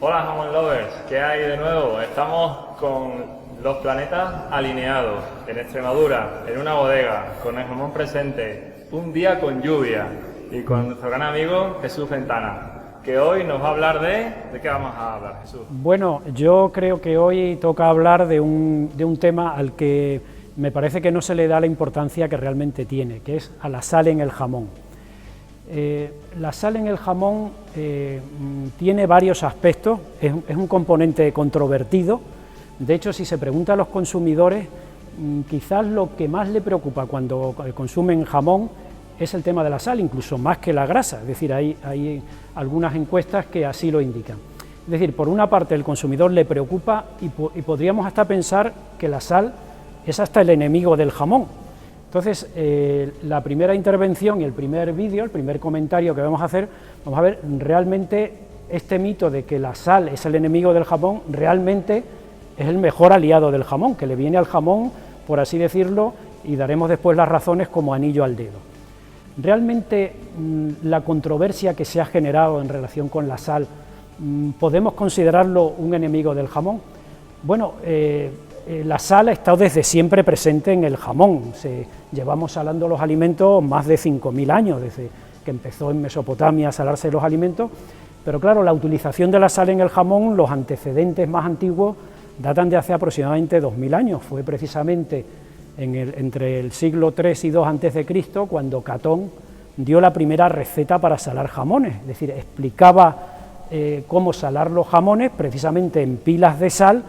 Hola Jamón Lovers, ¿qué hay de nuevo? Estamos con los planetas alineados en Extremadura, en una bodega, con el jamón presente, un día con lluvia y con nuestro gran amigo Jesús Ventana, que hoy nos va a hablar ¿de qué vamos a hablar, Jesús? Bueno, yo creo que hoy toca hablar de un tema al que me parece que no se le da la importancia que realmente tiene, que es a la sal en el jamón. La sal en el jamón tiene varios aspectos, es un componente controvertido. De hecho, si se pregunta a los consumidores, quizás lo que más le preocupa cuando consumen jamón es el tema de la sal, incluso más que la grasa, es decir, hay algunas encuestas que así lo indican. Es decir, por una parte el consumidor le preocupa y podríamos hasta pensar que la sal es hasta el enemigo del jamón. Entonces, la primera intervención y el primer vídeo, el primer comentario que vamos a hacer, vamos a ver realmente este mito de que la sal es el enemigo del jamón, realmente es el mejor aliado del jamón, que le viene al jamón, por así decirlo, y daremos después las razones como anillo al dedo. Realmente la controversia que se ha generado en relación con la sal, ¿podemos considerarlo un enemigo del jamón? Bueno, la sal ha estado desde siempre presente en el jamón. Llevamos salando los alimentos más de 5.000 años, desde que empezó en Mesopotamia a salarse los alimentos, pero claro, la utilización de la sal en el jamón, los antecedentes más antiguos datan de hace aproximadamente 2.000 años, fue precisamente entre el siglo III y II a.C., cuando Catón dio la primera receta para salar jamones, es decir, explicaba cómo salar los jamones precisamente en pilas de sal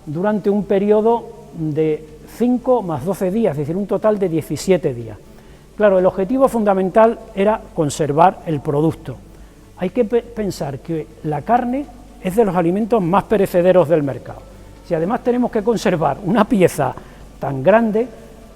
durante un periodo de 5 más 12 días, es decir, un total de 17 días. Claro, el objetivo fundamental era conservar el producto. Hay que pensar que la carne es de los alimentos más perecederos del mercado. Si además tenemos que conservar una pieza tan grande,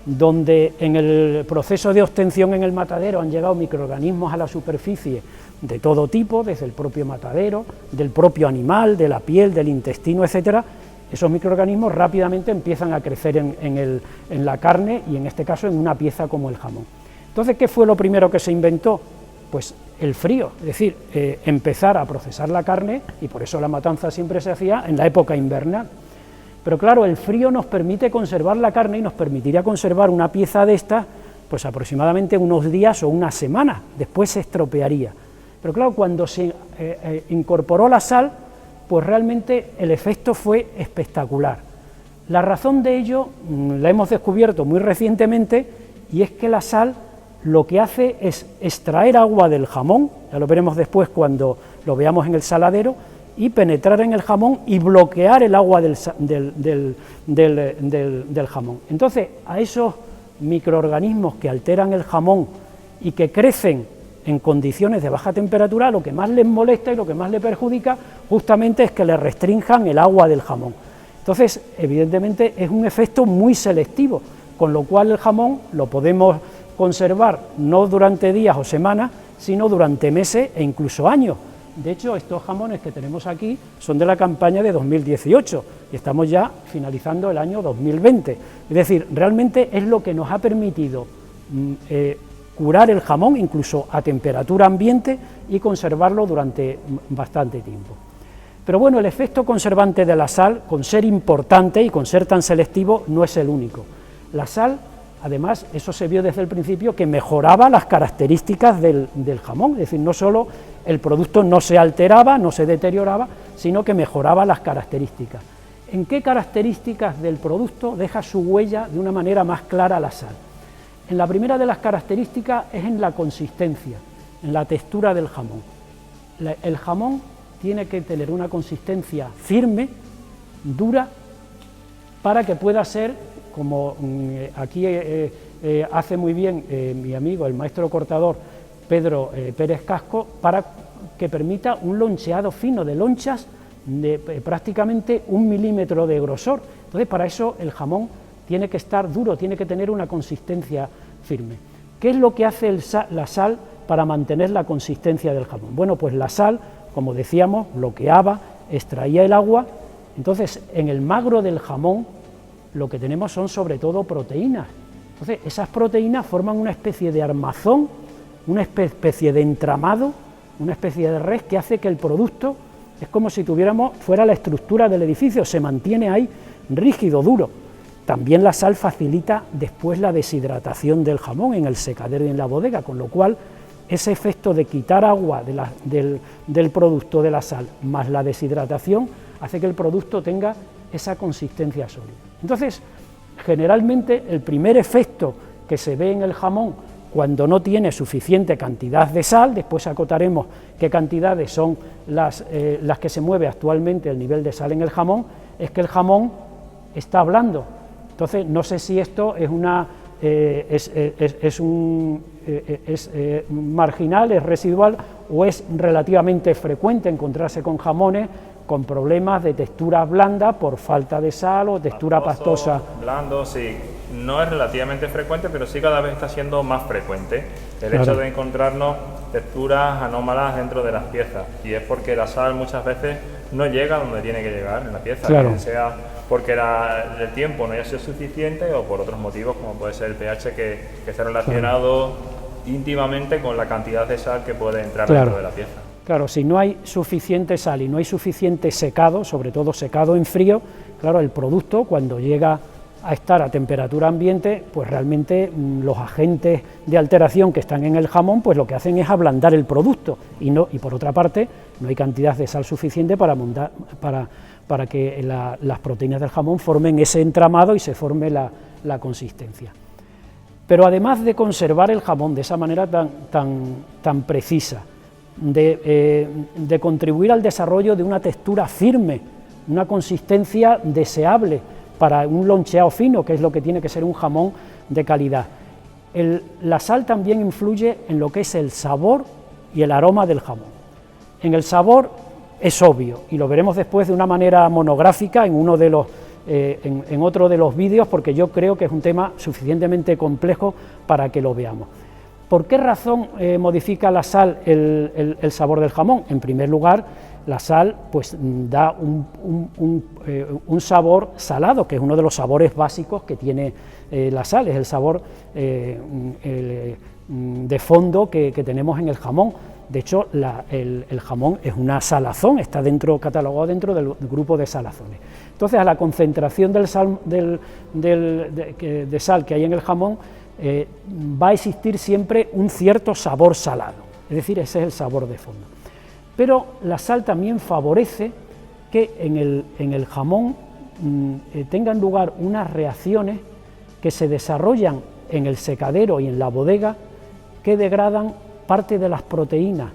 donde en el proceso de obtención en el matadero han llegado microorganismos a la superficie de todo tipo, desde el propio matadero, del propio animal, de la piel, del intestino, etcétera, esos microorganismos rápidamente empiezan a crecer en la carne y en este caso en una pieza como el jamón. Entonces, ¿qué fue lo primero que se inventó? Pues el frío, es decir, empezar a procesar la carne, y por eso la matanza siempre se hacía en la época invernal. Pero claro, el frío nos permite conservar la carne y nos permitiría conservar una pieza de estas pues aproximadamente unos días o una semana, después se estropearía. Pero claro, cuando se incorporó la sal, pues realmente el efecto fue espectacular. La razón de ello la hemos descubierto muy recientemente, y es que la sal lo que hace es extraer agua del jamón, ya lo veremos después cuando lo veamos en el saladero, y penetrar en el jamón y bloquear el agua del jamón. Entonces, a esos microorganismos que alteran el jamón y que crecen en condiciones de baja temperatura, lo que más les molesta y lo que más les perjudica justamente es que le restrinjan el agua del jamón. Entonces, evidentemente es un efecto muy selectivo, con lo cual el jamón lo podemos conservar no durante días o semanas, sino durante meses e incluso años. De hecho, estos jamones que tenemos aquí son de la campaña de 2018 y estamos ya finalizando el año 2020. Es decir, realmente es lo que nos ha permitido curar el jamón incluso a temperatura ambiente y conservarlo durante bastante tiempo. Pero bueno, el efecto conservante de la sal, con ser importante y con ser tan selectivo, no es el único. La sal, además, eso se vio desde el principio, que mejoraba las características del jamón, es decir, no solo el producto no se alteraba, no se deterioraba, sino que mejoraba las características. ¿En qué características del producto deja su huella de una manera más clara la sal? En la primera de las características es en la consistencia, en la textura del jamón. El jamón tiene que tener una consistencia firme, dura, para que pueda ser, como aquí hace muy bien mi amigo, el maestro cortador Pedro Pérez Casco, para que permita un loncheado fino de lonchas de prácticamente 1 milímetro de grosor. Entonces, para eso el jamón tiene que estar duro, tiene que tener una consistencia firme. ¿Qué es lo que hace la sal para mantener la consistencia del jamón? Bueno, pues la sal, como decíamos, bloqueaba, extraía el agua. Entonces, en el magro del jamón lo que tenemos son sobre todo proteínas. Entonces, esas proteínas forman una especie de armazón, una especie de entramado, una especie de red que hace que el producto es como si fuera la estructura del edificio, se mantiene ahí rígido, duro. También la sal facilita después la deshidratación del jamón en el secadero y en la bodega, con lo cual ese efecto de quitar agua del producto de la sal más la deshidratación hace que el producto tenga esa consistencia sólida. Entonces, generalmente el primer efecto que se ve en el jamón cuando no tiene suficiente cantidad de sal, después acotaremos qué cantidades son las que se mueve actualmente el nivel de sal en el jamón, es que el jamón está blando. Entonces, no sé si esto es marginal, es residual o es relativamente frecuente encontrarse con jamones con problemas de textura blanda por falta de sal o textura pastosa. Blando, sí. No es relativamente frecuente, pero sí cada vez está siendo más frecuente el hecho de encontrarnos texturas anómalas dentro de las piezas, y es porque la sal muchas veces no llega donde tiene que llegar en la pieza, claro. Sea porque el tiempo no haya sido suficiente o por otros motivos como puede ser el pH que está relacionado íntimamente con la cantidad de sal que puede entrar dentro de la pieza. Claro, si no hay suficiente sal y no hay suficiente secado, sobre todo secado en frío, claro, el producto cuando llega a estar a temperatura ambiente, pues realmente los agentes de alteración que están en el jamón, pues lo que hacen es ablandar el producto y por otra parte no hay cantidad de sal suficiente para que las proteínas del jamón formen ese entramado y se forme la consistencia. Pero además de conservar el jamón de esa manera tan precisa, de contribuir al desarrollo de una textura firme, una consistencia deseable para un loncheado fino, que es lo que tiene que ser un jamón de calidad. La sal también influye en lo que es el sabor y el aroma del jamón. En el sabor es obvio, y lo veremos después de una manera monográfica en otro de los vídeos, porque yo creo que es un tema suficientemente complejo para que lo veamos. ¿Por qué razón modifica la sal el sabor del jamón? En primer lugar, la sal pues da un sabor salado, que es uno de los sabores básicos que tiene la sal, es el sabor de fondo que tenemos en el jamón. De hecho, el jamón es una salazón, está catalogado dentro del grupo de salazones. Entonces, a la concentración de sal que hay en el jamón, va a existir siempre un cierto sabor salado, es decir, ese es el sabor de fondo. Pero la sal también favorece que en el jamón tengan lugar unas reacciones que se desarrollan en el secadero y en la bodega que degradan parte de las proteínas,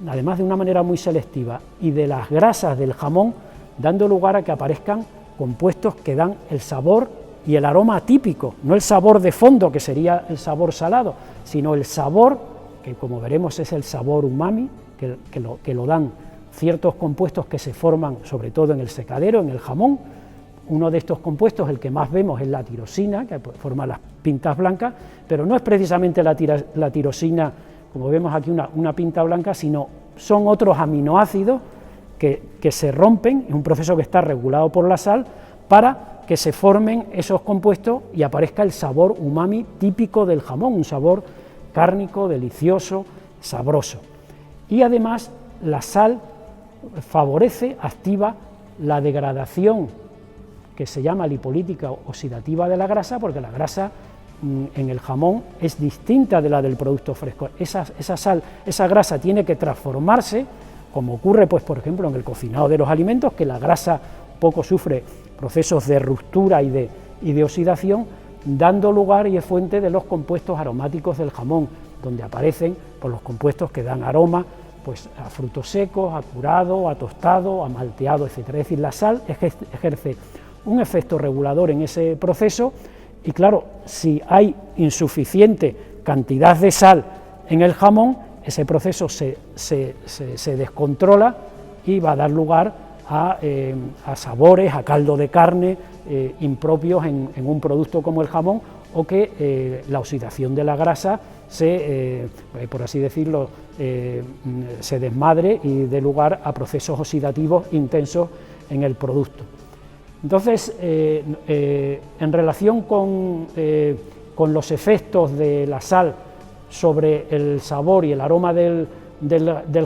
además de una manera muy selectiva, y de las grasas del jamón, dando lugar a que aparezcan compuestos que dan el sabor y el aroma típico, no el sabor de fondo, que sería el sabor salado, sino el sabor, que como veremos es el sabor umami, que lo dan ciertos compuestos que se forman sobre todo en el secadero, en el jamón. Uno de estos compuestos, el que más vemos, es la tirosina, que forma las pintas blancas, pero no es precisamente la tirosina, como vemos aquí una pinta blanca, sino son otros aminoácidos que se rompen, es un proceso que está regulado por la sal, para que se formen esos compuestos y aparezca el sabor umami típico del jamón, un sabor cárnico, delicioso, sabroso. Y además la sal favorece, activa la degradación que se llama lipolítica oxidativa de la grasa, porque la grasa en el jamón es distinta de la del producto fresco. Esa grasa tiene que transformarse, como ocurre pues por ejemplo en el cocinado de los alimentos, que la grasa poco sufre procesos de ruptura y de oxidación, dando lugar y es fuente de los compuestos aromáticos del jamón, donde aparecen pues, los compuestos que dan aroma pues, a frutos secos, a curado, a tostado, a malteado, etc. Es decir, la sal ejerce un efecto regulador en ese proceso y claro, si hay insuficiente cantidad de sal en el jamón, ese proceso se descontrola y va a dar lugar a sabores, a caldo de carne impropios en un producto como el jamón, o que la oxidación de la grasa por así decirlo, se desmadre y dé lugar a procesos oxidativos intensos en el producto. Entonces, en relación con los efectos de la sal sobre el sabor y el aroma del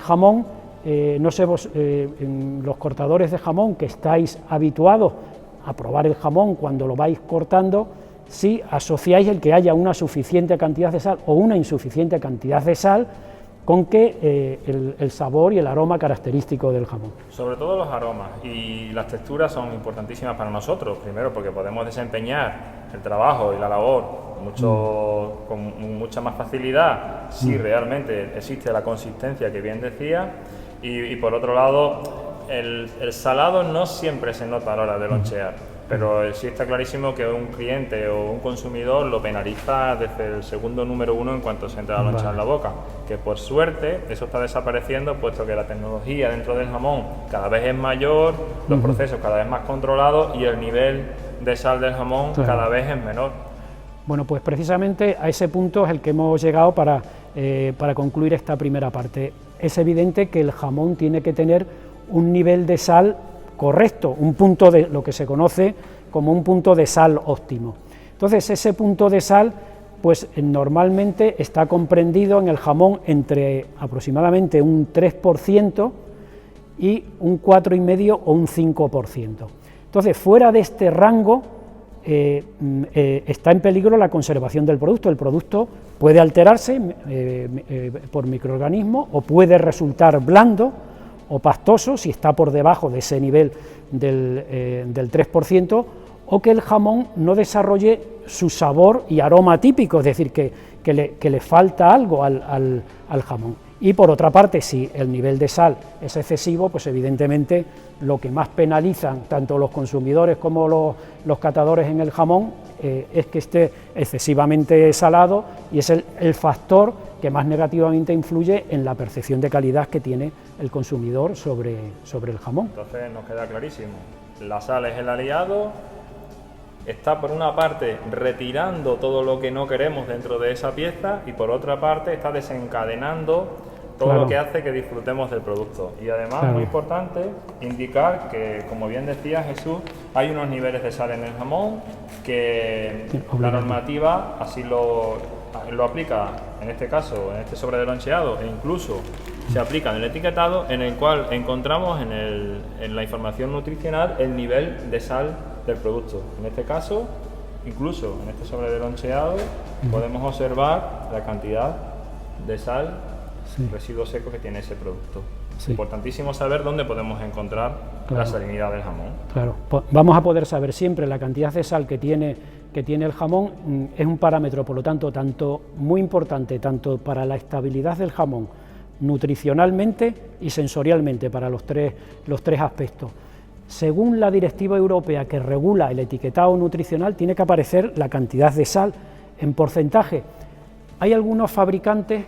jamón, no sé vos, en los cortadores de jamón que estáis habituados a probar el jamón cuando lo vais cortando, si asociáis el que haya una suficiente cantidad de sal o una insuficiente cantidad de sal con que el sabor y el aroma característico del jamón. Sobre todo los aromas y las texturas son importantísimas para nosotros, primero porque podemos desempeñar el trabajo y la labor con mucha más facilidad si realmente existe la consistencia que bien decía, y por otro lado el salado no siempre se nota a la hora de lonchear. Pero sí está clarísimo que un cliente o un consumidor lo penaliza desde el segundo número 1 en cuanto se entra la loncha en la boca, que por suerte eso está desapareciendo, puesto que la tecnología dentro del jamón cada vez es mayor, los procesos cada vez más controlados y el nivel de sal del jamón cada vez es menor. Bueno, pues precisamente a ese punto es el que hemos llegado para concluir esta primera parte. Es evidente que el jamón tiene que tener un nivel de sal correcto, un punto de lo que se conoce como un punto de sal óptimo. Entonces, ese punto de sal, pues normalmente está comprendido en el jamón entre aproximadamente un 3% y un 4,5% o un 5%. Entonces, fuera de este rango está en peligro la conservación del producto. El producto puede alterarse por microorganismos o puede resultar blando o pastoso si está por debajo de ese nivel del 3%, o que el jamón no desarrolle su sabor y aroma típico, es decir, que le falta algo al jamón. Y por otra parte, si el nivel de sal es excesivo, pues evidentemente lo que más penalizan tanto los consumidores como los catadores en el jamón es que esté excesivamente salado, y es el factor que más negativamente influye en la percepción de calidad que tiene el consumidor sobre el jamón. Entonces nos queda clarísimo, la sal es el aliado, está por una parte retirando todo lo que no queremos dentro de esa pieza y por otra parte está desencadenando todo lo que hace que disfrutemos del producto. Y además, muy importante, indicar que, como bien decía Jesús, hay unos niveles de sal en el jamón que la normativa así lo aplica, en este caso, en este sobre de loncheado, e incluso se aplica en el etiquetado, en el cual encontramos en la información nutricional el nivel de sal del producto. En este caso, incluso en este sobre de loncheado, podemos observar la cantidad de sal, residuo seco que tiene ese producto. Importantísimo saber dónde podemos encontrar la salinidad del jamón. Claro, vamos a poder saber siempre la cantidad de sal que tiene el jamón. Es un parámetro, por lo tanto muy importante, tanto para la estabilidad del jamón, nutricionalmente y sensorialmente, para los tres aspectos. Según la directiva europea que regula el etiquetado nutricional, tiene que aparecer la cantidad de sal en porcentaje. Hay algunos fabricantes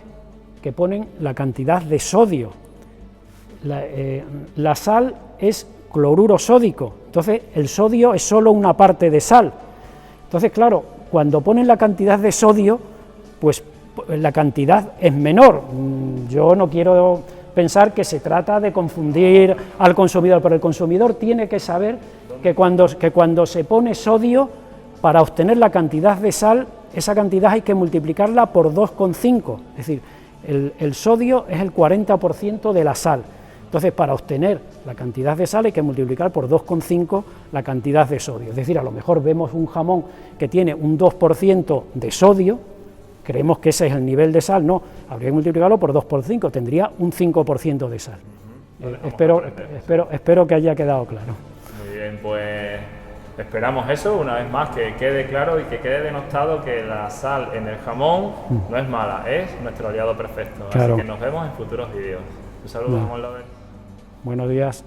que ponen la cantidad de sodio. La sal es cloruro sódico, entonces el sodio es solo una parte de sal. Entonces, claro, cuando ponen la cantidad de sodio, pues la cantidad es menor. Yo no quiero pensar que se trata de confundir al consumidor, pero el consumidor tiene que saber que cuando se pone sodio, para obtener la cantidad de sal, esa cantidad hay que multiplicarla por 2,5, es decir, el sodio es el 40% de la sal. Entonces, para obtener la cantidad de sal hay que multiplicar por 2,5 la cantidad de sodio. Es decir, a lo mejor vemos un jamón que tiene un 2% de sodio, creemos que ese es el nivel de sal, no, habría que multiplicarlo por 2 por 5, tendría un 5% de sal. Espero que haya quedado claro. Muy bien, pues esperamos eso, una vez más, que quede claro y que quede denostado que la sal en el jamón no es mala, es nuestro aliado perfecto. Así que nos vemos en futuros vídeos. Un saludo, Juan Lover. Buenos días.